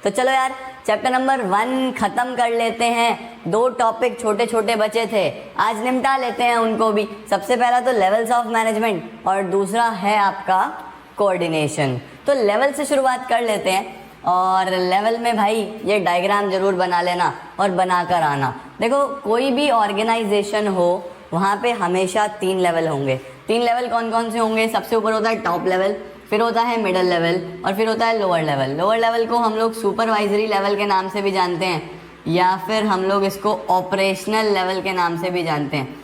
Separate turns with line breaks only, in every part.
तो चलो यार चैप्टर नंबर 1 खत्म कर लेते हैं। 2 टॉपिक छोटे छोटे बचे थे, आज निपटा लेते हैं उनको भी। सबसे पहला तो लेवल्स ऑफ मैनेजमेंट और दूसरा है आपका कोऑर्डिनेशन। तो लेवल से शुरुआत कर लेते हैं। और लेवल में भाई ये डायग्राम जरूर बना लेना और बनाकर आना। देखो कोई भी ऑर्गेनाइजेशन हो वहाँ पे हमेशा 3 लेवल होंगे। 3 लेवल कौन कौन से होंगे? सबसे ऊपर होता है टॉप लेवल, फिर होता है मिडिल लेवल और फिर होता है लोअर लेवल। लोअर लेवल को हम लोग सुपरवाइजरी लेवल के नाम से भी जानते हैं या फिर हम लोग इसको ऑपरेशनल लेवल के नाम से भी जानते हैं।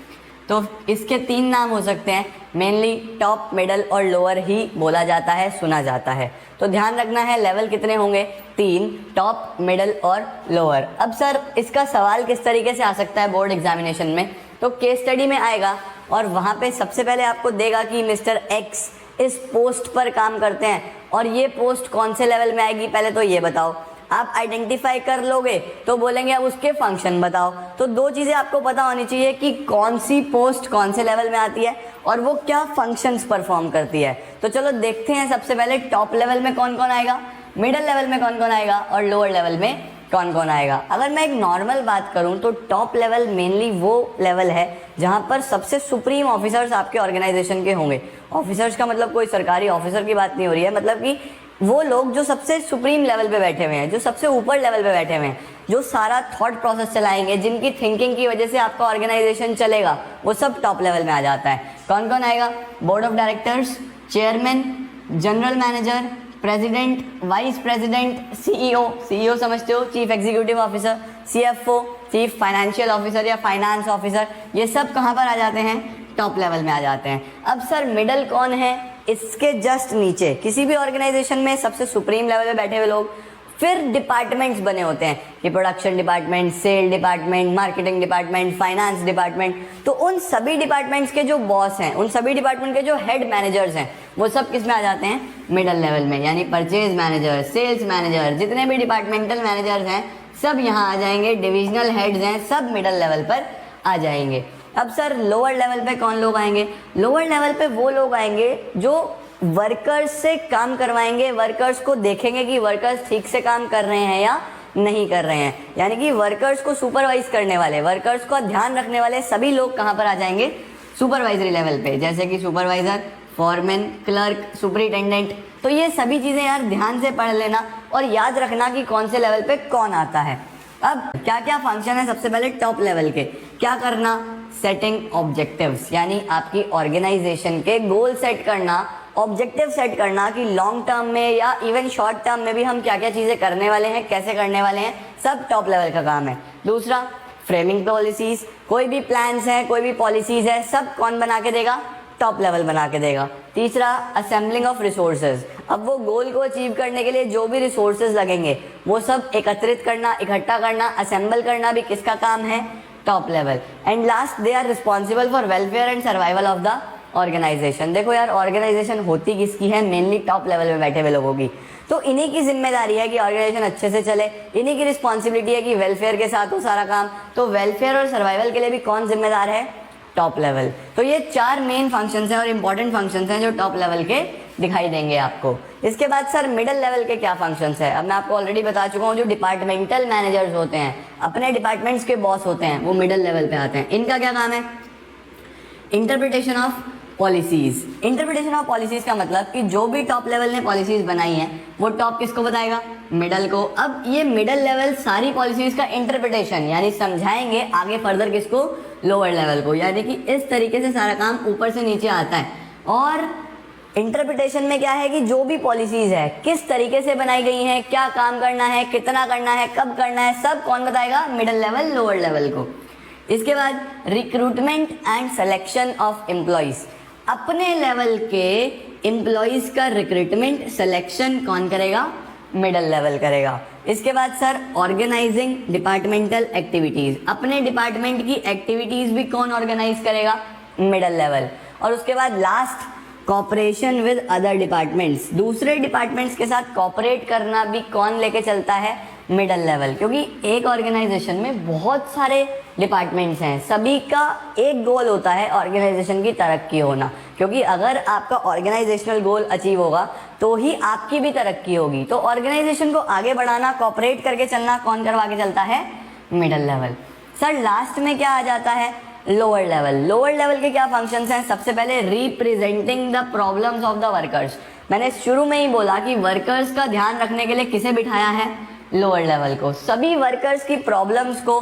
तो इसके 3 नाम हो सकते हैं, मेनली टॉप, मिडल और लोअर ही बोला जाता है, सुना जाता है। तो ध्यान रखना है लेवल कितने होंगे? 3, टॉप, मिडल और लोअर। अब सर इसका सवाल किस तरीके से आ सकता है बोर्ड एग्जामिनेशन में? तो केस स्टडी में आएगा और वहाँ पे सबसे पहले आपको देगा कि मिस्टर एक्स इस पोस्ट पर काम करते हैं और ये पोस्ट कौन से लेवल में आएगी, पहले तो ये बताओ। आप आइडेंटिफाई कर लोगे तो बोलेंगे अब उसके फंक्शन बताओ। तो 2 चीज़ें आपको पता होनी चाहिए कि कौन सी पोस्ट कौन से लेवल में आती है और वो क्या फंक्शंस परफॉर्म करती है। तो चलो देखते हैं सबसे पहले टॉप लेवल में कौन कौन आएगा, मिडिल लेवल में कौन कौन आएगा और लोअर लेवल में कौन कौन आएगा। अगर मैं एक नॉर्मल बात करूं तो टॉप लेवल मेनली वो लेवल है जहां पर सबसे सुप्रीम ऑफिसर्स आपके ऑर्गेनाइजेशन के होंगे। ऑफिसर्स का मतलब कोई सरकारी ऑफिसर की बात नहीं हो रही है, मतलब कि वो लोग जो सबसे सुप्रीम लेवल पे बैठे हुए हैं, जो सबसे ऊपर लेवल पे बैठे हुए हैं, जो सारा थॉट प्रोसेस चलाएंगे, जिनकी थिंकिंग की वजह से आपका ऑर्गेनाइजेशन चलेगा, वो सब टॉप लेवल में आ जाता है। कौन कौन आएगा? Board of directors, chairman, general manager, president, vice president, CEO समझते हो, chief executive officer, CFO, chief financial officer या फाइनेंस ऑफिसर, ये सब कहाँ पर आ जाते हैं? टॉप लेवल में आ जाते हैं। अब सर मिडल कौन है? इसके जस्ट नीचे किसी भी ऑर्गेनाइजेशन में सबसे सुप्रीम लेवल पे बैठे हुए लोग। फिर डिपार्टमेंट्स बने होते हैं कि production department, sale department, marketing department, finance department. तो उन सभी डिपार्टमेंट्स के जो बॉस हैं, उन सभी डिपार्टमेंट के जो हेड मैनेजर्स हैं, वो सब किस में आ जाते हैं? मिडल लेवल में। यानी परचेज मैनेजर, सेल्स मैनेजर, जितने भी डिपार्टमेंटल मैनेजर्स हैं सब यहाँ आ जाएंगे। डिविजनल हेड्स हैं सब मिडल लेवल पर आ जाएंगे। अब सर लोअर लेवल पे कौन लोग आएंगे? लोअर लेवल पे वो लोग आएंगे जो वर्कर्स से काम करवाएंगे, वर्कर्स को देखेंगे कि वर्कर्स ठीक से काम कर रहे हैं या नहीं कर रहे हैं। यानी कि वर्कर्स को सुपरवाइज करने वाले, वर्कर्स का ध्यान रखने वाले सभी लोग कहाँ पर आ जाएंगे? सुपरवाइजरी लेवल पे, जैसे कि सुपरवाइजर, फॉरमैन, क्लर्क, सुपरिटेंडेंट। तो ये सभी चीज़ें यार ध्यान से पढ़ लेना और याद रखना कि कौन से लेवल पे कौन आता है। अब क्या क्या फंक्शन है? सबसे पहले टॉप लेवल के क्या करना? सेटिंग ऑब्जेक्टिव्स, यानी आपकी ऑर्गेनाइजेशन के गोल सेट करना, ऑब्जेक्टिव सेट करना कि लॉन्ग टर्म में या इवन शॉर्ट टर्म में भी हम क्या क्या चीज़ें करने वाले हैं, कैसे करने वाले हैं, सब टॉप लेवल का काम है। दूसरा फ्रेमिंग पॉलिसीज, कोई भी प्लान्स हैं, कोई भी पॉलिसीज है, सब कौन बना के देगा? टॉप लेवल बना के देगा। तीसरा असेंबलिंग ऑफ रिसोर्सेज, अब वो गोल को अचीव करने के लिए जो भी रिसोर्सेज लगेंगे वो सब एकत्रित करना, इकट्ठा करना, असेंबल करना भी किसका काम है? Top level. And last they are responsible for welfare and survival of the organization. देखो यार ऑर्गेनाइजेशन होती किसकी है? मेनली टॉप लेवल में बैठे हुए लोगों की। तो इन्हीं की जिम्मेदारी है कि ऑर्गेनाइजेशन अच्छे से चले, इन्हीं की रिस्पॉन्सिबिलिटी है कि वेलफेयर के साथ हो सारा काम। तो वेलफेयर और सर्वाइवल के लिए भी कौन जिम्मेदार है? Top level. तो ये 4 मेन फंक्शंस हैं और इंपॉर्टेंट फंक्शंस हैं जो टॉप लेवल के दिखाई देंगे आपको। इसके बाद सर मिडिल लेवल के क्या फंक्शंस है? अब मैं आपको ऑलरेडी बता चुका हूँ, जो डिपार्टमेंटल मैनेजर्स होते हैं, अपने डिपार्टमेंट्स के बॉस होते हैं, वो मिडिल लेवल पे आते हैं। इनका क्या काम है? Interpretation of policies. Interpretation of policies का मतलब कि जो भी टॉप लेवल ने पॉलिसीज बनाई हैं वो टॉप किसको बताएगा? मिडल को। अब ये मिडल लेवल सारी पॉलिसीज का इंटरप्रिटेशन यानी समझाएंगे आगे फर्दर किसको? लोअर लेवल को। यानी कि इस तरीके से सारा काम ऊपर से नीचे आता है। और इंटरप्रिटेशन में क्या है कि जो भी पॉलिसीज है किस तरीके से बनाई गई हैं, क्या काम करना है, कितना करना है, कब करना है, सब कौन बताएगा? मिडिल लेवल, लोअर लेवल को। इसके बाद recruitment and selection of employees, अपने लेवल के एम्प्लॉयज का रिक्रूटमेंट सिलेक्शन कौन करेगा? मिडिल लेवल करेगा। इसके बाद सर ऑर्गेनाइजिंग डिपार्टमेंटल एक्टिविटीज, अपने डिपार्टमेंट की एक्टिविटीज भी कौन ऑर्गेनाइज करेगा? Middle level. और उसके बाद last cooperation with other departments, दूसरे डिपार्टमेंट्स के साथ कॉपरेट करना भी कौन लेके चलता है? मिडल लेवल, क्योंकि एक ऑर्गेनाइजेशन में बहुत सारे डिपार्टमेंट्स हैं, सभी का एक गोल होता है ऑर्गेनाइजेशन की तरक्की होना, क्योंकि अगर आपका ऑर्गेनाइजेशनल गोल अचीव होगा तो ही आपकी भी तरक्की होगी। तो ऑर्गेनाइजेशन को आगे बढ़ाना, कोऑपरेट करके चलना कौन करवा के चलता है? Middle level. सर लास्ट में क्या आ जाता है? Lower level. लोअर लेवल के क्या फंक्शंस हैं? सबसे पहले representing the problems of the workers. मैंने शुरू में ही बोला कि वर्कर्स का ध्यान रखने के लिए किसे बिठाया है? लोअर लेवल को। सभी वर्कर्स की प्रॉब्लम्स को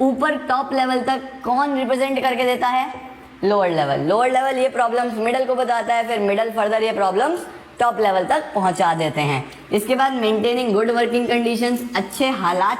ऊपर टॉप लेवल तक कौन रिप्रेजेंट करके देता है? Lower level. लोअर लेवल ये प्रॉब्लम्स मिडल को बताता है, फिर मिडल फर्दर ये प्रॉब्लम्स टॉप लेवल तक पहुंचा देते हैं। इसके बाद मेंटेनिंग गुड वर्किंग कंडीशंस, अच्छे हालात,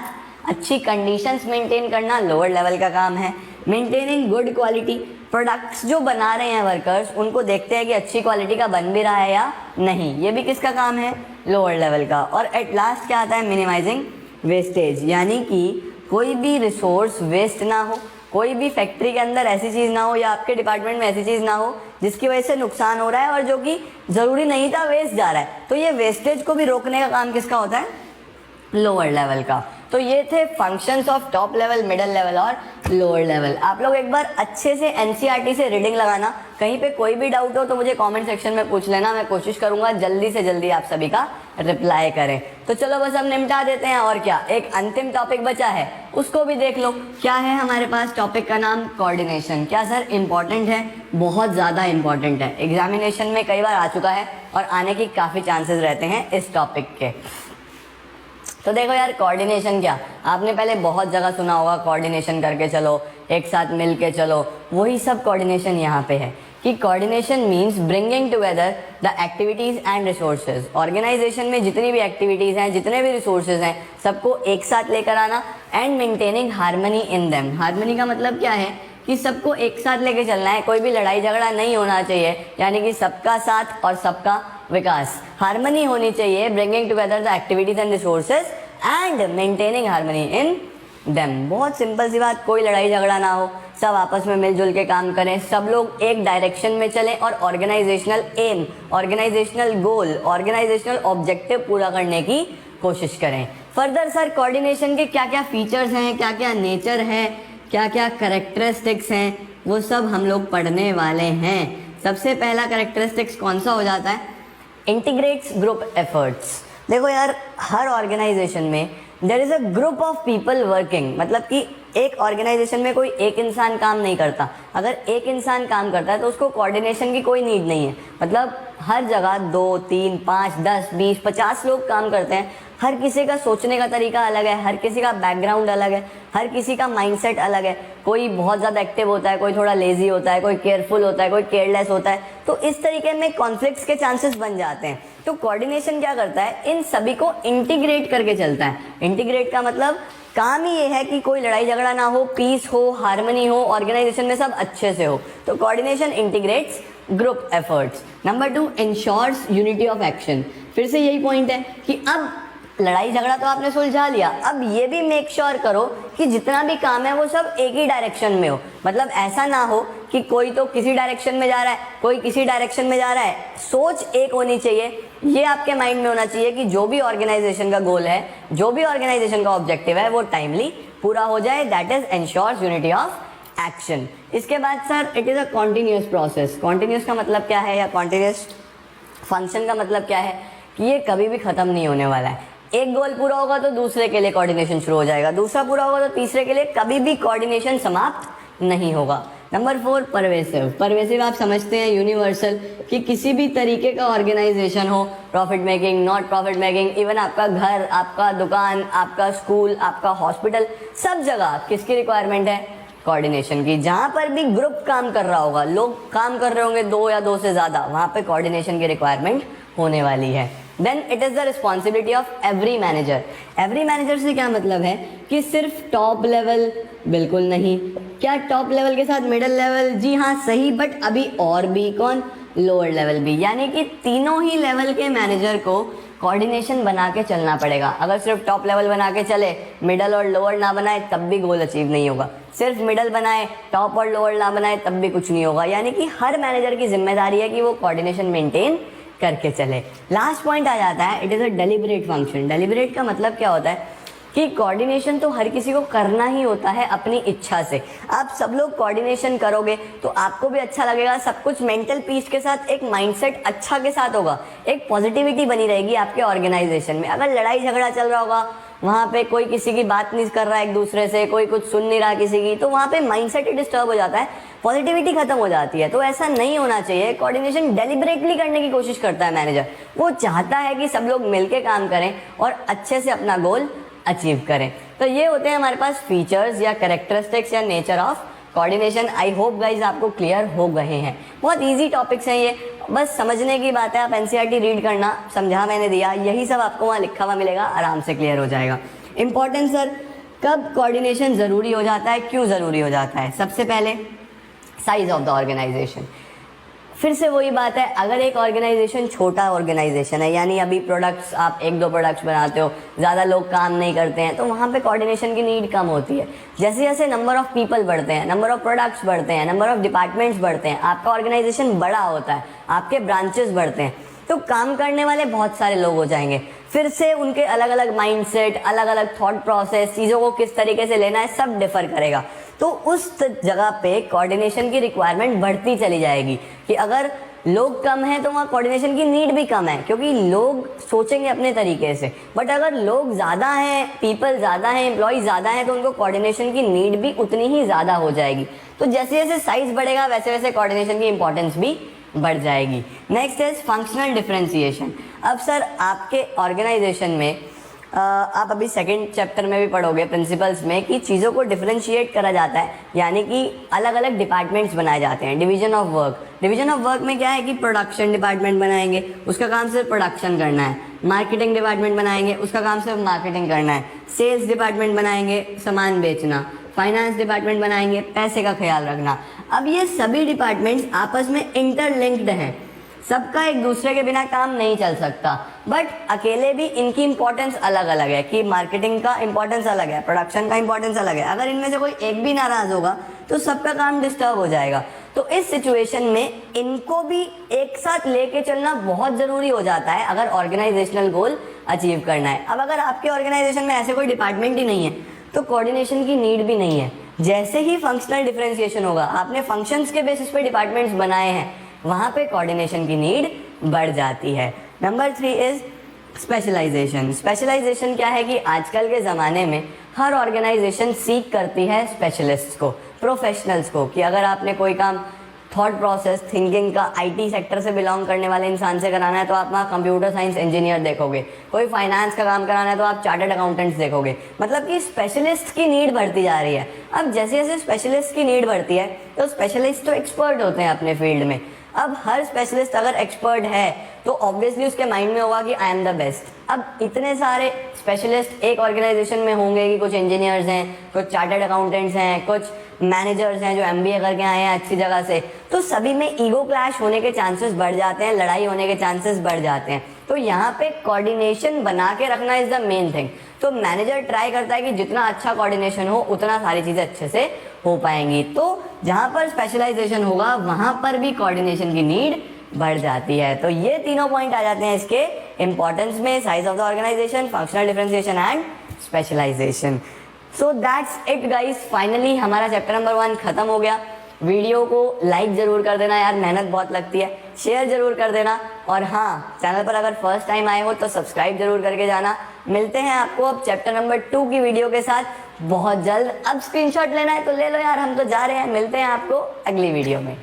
अच्छी कंडीशंस मेंटेन करना लोअर लेवल का काम है। मेंटेनिंग गुड क्वालिटी, प्रोडक्ट्स जो बना रहे हैं वर्कर्स उनको देखते हैं कि अच्छी क्वालिटी का बन भी रहा है या नहीं, ये भी किसका काम है? लोअर लेवल का। और एट लास्ट क्या आता है? मिनिमाइजिंग वेस्टेज, यानी कि कोई भी रिसोर्स वेस्ट ना हो, कोई भी फैक्ट्री के अंदर ऐसी चीज़ ना हो या आपके डिपार्टमेंट में ऐसी चीज़ ना हो जिसकी वजह से नुकसान हो रहा है और जो कि ज़रूरी नहीं था वेस्ट जा रहा है। तो ये वेस्टेज को भी रोकने का काम किसका होता है? लोअर लेवल का। तो ये थे functions of top level, middle level और लोअर लेवल। आप लोग एक बार अच्छे से एनसीईआरटी से रीडिंग लगाना, कहीं पे कोई भी डाउट हो तो मुझे कमेंट सेक्शन में पूछ लेना, मैं कोशिश करूंगा जल्दी से जल्दी आप सभी का रिप्लाई करें। तो चलो बस अब निपटा देते हैं, और क्या, एक अंतिम टॉपिक बचा है उसको भी देख लो। क्या है हमारे पास? टॉपिक का नाम कोऑर्डिनेशन। क्या सर इंपॉर्टेंट है? बहुत ज़्यादा इंपॉर्टेंट है, एग्जामिनेशन में कई बार आ चुका है और आने की काफ़ी चांसेस रहते हैं इस टॉपिक के। तो देखो यार, कोऑर्डिनेशन क्या, आपने पहले बहुत जगह सुना होगा, कोऑर्डिनेशन करके चलो, एक साथ मिल के चलो, वही सब कोऑर्डिनेशन यहाँ पे है कि coordination means bringing together the activities and resources. Organization में जितनी भी एक्टिविटीज़ हैं, जितने भी रिसोर्सेज हैं, सबको एक साथ लेकर आना and maintaining harmony in them. Harmony का मतलब क्या है कि सबको एक साथ लेके चलना है, कोई भी लड़ाई झगड़ा नहीं होना चाहिए, यानी कि सबका साथ और सबका विकास, हार्मनी होनी चाहिए। Bringing together the activities and resources and maintaining harmony in them. बहुत सिंपल सी बात, कोई लड़ाई झगड़ा ना हो, सब आपस में मिलजुल के काम करें, सब लोग एक डायरेक्शन में चलें और ऑर्गेनाइजेशनल एम, ऑर्गेनाइजेशनल गोल, ऑर्गेनाइजेशनल ऑब्जेक्टिव पूरा करने की कोशिश करें। फर्दर सर कोऑर्डिनेशन के क्या क्या फीचर्स हैं, क्या क्या नेचर है, क्या क्या करेक्टरिस्टिक्स हैं, वो सब हम लोग पढ़ने वाले हैं। सबसे पहला करेक्टरिस्टिक्स कौन सा हो जाता है? Integrates group efforts. देखो यार, हर ऑर्गेनाइजेशन में there is a group of people working, मतलब कि एक ऑर्गेनाइजेशन में कोई एक इंसान काम नहीं करता। अगर एक इंसान काम करता है तो उसको कोऑर्डिनेशन की कोई नीड नहीं है, मतलब हर जगह 2, 3, 5, 10, 20, 50 लोग काम करते हैं। हर किसी का सोचने का तरीका अलग है, हर किसी का बैकग्राउंड अलग है, हर किसी का माइंडसेट अलग है। कोई बहुत ज़्यादा एक्टिव होता है, कोई थोड़ा लेजी होता है, कोई केयरफुल होता है, कोई केयरलेस होता है। तो इस तरीके में कॉन्फ्लिक्ट्स के चांसेस बन जाते हैं। तो कोऑर्डिनेशन क्या करता है? इन सभी को इंटीग्रेट करके चलता है। इंटीग्रेट का मतलब काम ही ये है कि कोई लड़ाई झगड़ा ना हो, पीस हो, हार्मनी हो, ऑर्गेनाइजेशन में सब अच्छे से हो। तो coordination integrates group efforts. Number 2, ensures unity of action. फिर से यही पॉइंट है कि अब लड़ाई झगड़ा तो आपने सुलझा लिया, अब ये भी मेक श्योर करो कि जितना भी काम है वो सब एक ही डायरेक्शन में हो। मतलब ऐसा ना हो कि कोई तो किसी डायरेक्शन में जा रहा है, कोई किसी डायरेक्शन में जा रहा है, सोच एक होनी चाहिए। ये आपके माइंड में होना चाहिए कि जो भी ऑर्गेनाइजेशन का गोल है, जो भी ऑर्गेनाइजेशन का ऑब्जेक्टिव है, वो टाइमली पूरा हो जाए। That is ensures unity of action. इसके बाद sir it is a continuous process. Continuous का मतलब क्या है, या कॉन्टिन्यूस फंक्शन का मतलब क्या है कि ये कभी भी ख़त्म नहीं होने वाला है। एक गोल पूरा होगा तो दूसरे के लिए कोऑर्डिनेशन शुरू हो जाएगा, दूसरा पूरा होगा तो तीसरे के लिए, कभी भी कोऑर्डिनेशन समाप्त नहीं होगा। Number 4, pervasive. परवेसिव आप समझते हैं यूनिवर्सल, कि किसी भी तरीके का ऑर्गेनाइजेशन हो, profit making, not profit making, even आपका घर, आपका दुकान, आपका स्कूल, आपका हॉस्पिटल, सब जगह किसकी रिक्वायरमेंट है? कोऑर्डिनेशन की। जहाँ पर भी ग्रुप काम कर रहा होगा, लोग काम कर रहे होंगे 2 या 2 से ज़्यादा, वहाँ पे कोऑर्डिनेशन की रिक्वायरमेंट होने वाली है। Then it is the responsibility of every manager. Every manager से क्या मतलब है कि सिर्फ टॉप लेवल, बिल्कुल नहीं। क्या टॉप लेवल के साथ मिडिल लेवल? जी हाँ सही, बट अभी और भी कौन? लोअर लेवल भी। यानी कि तीनों ही लेवल के मैनेजर को कोऑर्डिनेशन बना के चलना पड़ेगा। अगर सिर्फ टॉप लेवल बना के चले, मिडल और लोअर ना बनाए, तब भी गोल अचीव नहीं होगा। सिर्फ मिडल बनाए, टॉप और लोअर ना बनाए, तब भी कुछ नहीं होगा। यानी कि हर मैनेजर की जिम्मेदारी है कि वो कोऑर्डिनेशन मेंटेन करके चले। लास्ट पॉइंट आ जाता है, it is a deliberate function. Deliberate का मतलब क्या होता है कि कोऑर्डिनेशन तो हर किसी को करना ही होता है अपनी इच्छा से। आप सब लोग कोऑर्डिनेशन करोगे तो आपको भी अच्छा लगेगा, सब कुछ मेंटल पीस के साथ, एक माइंडसेट अच्छा के साथ होगा, एक पॉजिटिविटी बनी रहेगी आपके ऑर्गेनाइजेशन में। अगर लड़ाई झगड़ा चल रहा होगा, वहाँ पे कोई किसी की बात नहीं कर रहा है एक दूसरे से, कोई कुछ सुन नहीं रहा किसी की, तो वहाँ पे माइंडसेट ही डिस्टर्ब हो जाता है, पॉजिटिविटी खत्म हो जाती है। तो ऐसा नहीं होना चाहिए। कोऑर्डिनेशन डेलिबरेटली करने की कोशिश करता है मैनेजर, वो चाहता है कि सब लोग मिलके काम करें और अच्छे से अपना गोल अचीव करें। तो ये होते हैं हमारे पास फीचर्स या कैरेक्टरिस्टिक्स या nature of coordination. I hope guys आपको क्लियर हो गए हैं। बहुत इजी टॉपिक्स हैं ये, बस समझने की बात है। आप एनसीईआरटी रीड करना, समझा मैंने दिया, यही सब आपको वहाँ लिखा हुआ मिलेगा, आराम से क्लियर हो जाएगा। इंपॉर्टेंट सर, कब कोऑर्डिनेशन ज़रूरी हो जाता है, क्यों ज़रूरी हो जाता है? सबसे पहले साइज ऑफ द ऑर्गेनाइजेशन। फिर से वही बात है, अगर एक ऑर्गेनाइजेशन छोटा ऑर्गेनाइजेशन है, यानी अभी प्रोडक्ट्स आप 1-2 प्रोडक्ट्स बनाते हो, ज़्यादा लोग काम नहीं करते हैं, तो वहाँ पे कोऑर्डिनेशन की नीड कम होती है। जैसे जैसे नंबर ऑफ पीपल बढ़ते हैं, नंबर ऑफ प्रोडक्ट्स बढ़ते हैं, नंबर ऑफ डिपार्टमेंट्स बढ़ते हैं, आपका ऑर्गेनाइजेशन बड़ा होता है, आपके ब्रांचेस बढ़ते हैं, तो काम करने वाले बहुत सारे लोग हो जाएंगे। फिर से उनके अलग अलग माइंडसेट, अलग अलग थॉट प्रोसेस, चीज़ों को किस तरीके से लेना है, सब डिफर करेगा। तो उस जगह पे कोऑर्डिनेशन की रिक्वायरमेंट बढ़ती चली जाएगी कि अगर लोग कम हैं तो वहाँ कोऑर्डिनेशन की नीड भी कम है, क्योंकि लोग सोचेंगे अपने तरीके से। बट अगर लोग ज़्यादा हैं, पीपल ज़्यादा हैं, एम्प्लॉय ज़्यादा हैं, तो उनको कोऑर्डिनेशन की नीड भी उतनी ही ज़्यादा हो जाएगी। तो जैसे जैसे साइज बढ़ेगा वैसे वैसे कोऑर्डिनेशन की इंपॉर्टेंस भी बढ़ जाएगी। Next is functional differentiation. अब सर आपके ऑर्गेनाइजेशन में आप अभी सेकंड चैप्टर में भी पढ़ोगे प्रिंसिपल्स में कि चीज़ों को डिफरेंशिएट करा जाता है, यानी कि अलग अलग डिपार्टमेंट्स बनाए जाते हैं। Division of work, division of work में क्या है कि प्रोडक्शन डिपार्टमेंट बनाएंगे, उसका काम सिर्फ प्रोडक्शन करना है। मार्केटिंग डिपार्टमेंट बनाएंगे, उसका काम सिर्फ मार्केटिंग करना है। सेल्स डिपार्टमेंट बनाएंगे, सामान बेचना। फाइनेंस डिपार्टमेंट बनाएंगे, पैसे का ख्याल रखना। अब ये सभी डिपार्टमेंट्स आपस में इंटरलिंक्ड हैं, सबका एक दूसरे के बिना काम नहीं चल सकता, बट अकेले भी इनकी इंपॉर्टेंस अलग अलग है कि मार्केटिंग का इंपॉर्टेंस अलग है, प्रोडक्शन का इंपॉर्टेंस अलग है। अगर इनमें से कोई एक भी नाराज होगा तो सबका काम डिस्टर्ब हो जाएगा। तो इस सिचुएशन में इनको भी एक साथ लेके चलना बहुत ज़रूरी हो जाता है अगर ऑर्गेनाइजेशनल गोल अचीव करना है। अब अगर आपके ऑर्गेनाइजेशन में ऐसे कोई डिपार्टमेंट ही नहीं है तो कोऑर्डिनेशन की नीड भी नहीं है। जैसे ही फंक्शनल डिफरेंशिएशन होगा, आपने फंक्शंस के बेसिस पे डिपार्टमेंट्स बनाए हैं, वहाँ पे कोऑर्डिनेशन की नीड बढ़ जाती है। Number 3 is specialisation. स्पेशलाइजेशन क्या है कि आजकल के ज़माने में हर ऑर्गेनाइजेशन सीख करती है स्पेशलिस्ट्स को, प्रोफेशनल्स को, कि अगर आपने कोई काम थॉट प्रोसेस, थिंकिंग का आईटी सेक्टर से बिलोंग करने वाले इंसान से कराना है तो आप वहाँ कंप्यूटर साइंस इंजीनियर देखोगे, कोई फाइनेंस का काम कराना है तो आप चार्टर्ड अकाउंटेंट्स देखोगे। मतलब कि स्पेशलिस्ट की नीड बढ़ती जा रही है। अब जैसे जैसे स्पेशलिस्ट की नीड बढ़ती है तो स्पेशलिस्ट तो एक्सपर्ट होते हैं अपने फील्ड में। अब हर स्पेशलिस्ट अगर एक्सपर्ट है तो ऑब्वियसली उसके माइंड में होगा कि आई एम द बेस्ट। अब इतने सारे स्पेशलिस्ट एक ऑर्गेनाइजेशन में होंगे कि कुछ इंजीनियर्स हैं, कुछ चार्टर्ड अकाउंटेंट्स हैं, कुछ मैनेजर्स हैं जो एमबीए करके आए हैं अच्छी जगह से, तो सभी में ईगो क्लैश होने के चांसेस बढ़ जाते हैं, लड़ाई होने के चांसेस बढ़ जाते हैं। तो यहाँ पे कोऑर्डिनेशन बना के रखना इज द मेन थिंग। तो मैनेजर ट्राई करता है कि जितना अच्छा कोऑर्डिनेशन हो उतना सारी चीज़ें अच्छे से हो पाएंगी। तो जहाँ पर स्पेशलाइजेशन होगा वहाँ पर भी कोऑर्डिनेशन की नीड बढ़ जाती है। तो ये तीनों पॉइंट आ जाते हैं इसके इंपॉर्टेंस में, size of the organization, functional differentiation and specialization. So that's it guys, finally हमारा चैप्टर नंबर 1 खत्म हो गया। वीडियो को लाइक ज़रूर कर देना यार, मेहनत बहुत लगती है, शेयर ज़रूर कर देना, और हाँ चैनल पर अगर फर्स्ट टाइम आए हो तो सब्सक्राइब जरूर करके जाना। मिलते हैं आपको अब चैप्टर नंबर 2 की वीडियो के साथ बहुत जल्द। अब स्क्रीनशॉट लेना है तो ले लो यार, हम तो जा रहे हैं। मिलते हैं आपको अगली वीडियो में।